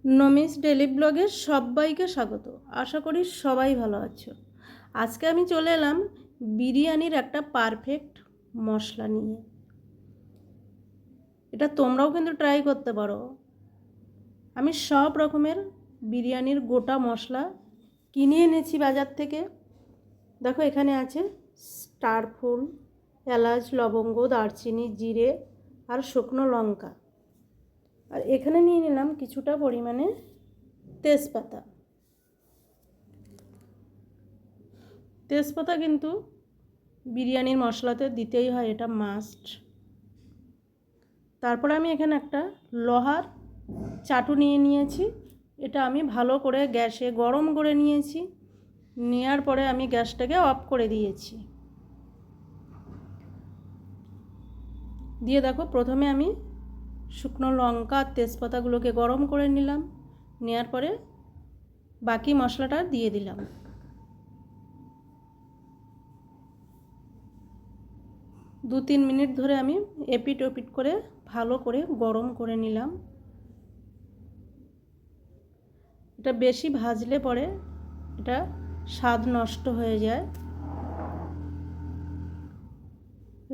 নমিস daily ব্লগে সবাইকে স্বাগত। আশা করি সবাই ভালো আছো। আজকে আমি চলে এলাম বিরিয়ানির একটা পারফেক্ট মশলা নিয়ে। এটা তোমরাও কিন্তু ট্রাই করতে পারো। আমি সব রকমের বিরিয়ানির গোটা মশলা কিনে এনেছি বাজার থেকে। দেখো এখানে আছে স্টার ফুল, এলাচ, লবঙ্গ, দারচিনি, জিরে আর শুকনো লঙ্কা। আর এখানে নিয়ে নিলাম কিছুটা পরিমাণে তেজপাতা। তেজপাতা কিন্তু বিরিয়ানির মশলাতে দিতেই হয়, এটা মাস্ট। তারপরে আমি এখানে একটা লোহার চাটু নিয়ে নিয়েছি। এটা আমি ভালো করে গ্যাসে গরম করে নিয়েছি। নেওয়ার পরে আমি গ্যাসটাকে অফ করে দিয়েছি। দিয়ে দেখো প্রথমে আমি শুকনো লঙ্কা আর তেজপাতাগুলোকে গরম করে নিলাম। নেওয়ার পরে বাকি মশলাটা দিয়ে দিলাম। দু তিন মিনিট ধরে আমি এপিট ওপিট করে ভালো করে গরম করে নিলাম। এটা বেশি ভাজলে পরে এটা স্বাদ নষ্ট হয়ে যায়,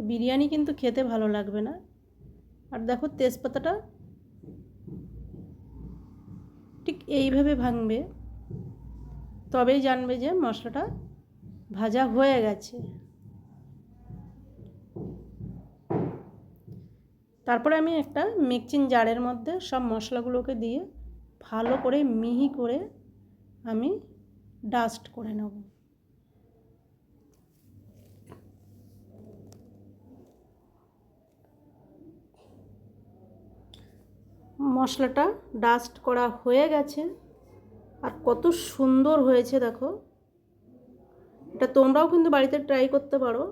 বিরিয়ানি কিন্তু খেতে ভালো লাগবে না। আর দেখো তেজপাতাটা ঠিক এইভাবে ভাঙবে, তবেই জানবে যে মশলাটা ভাজা হয়ে গেছে। তারপরে আমি একটা মিক্সিং জারের মধ্যে সব মশলাগুলোকে দিয়ে ভালো করে মিহি করে আমি ডাস্ট করে নেব। মশলাটা ডাস্ট করা হয়ে গেছে, আর কত সুন্দর হয়েছে দেখো। এটা তোমরাও কিন্তু বাড়িতে ট্রাই করতে পারো।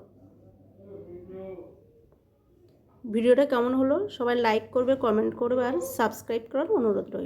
ভিডিওটা কেমন হলো সবাই লাইক করবে, কমেন্ট করবে আর সাবস্ক্রাইব করার অনুরোধ রইল।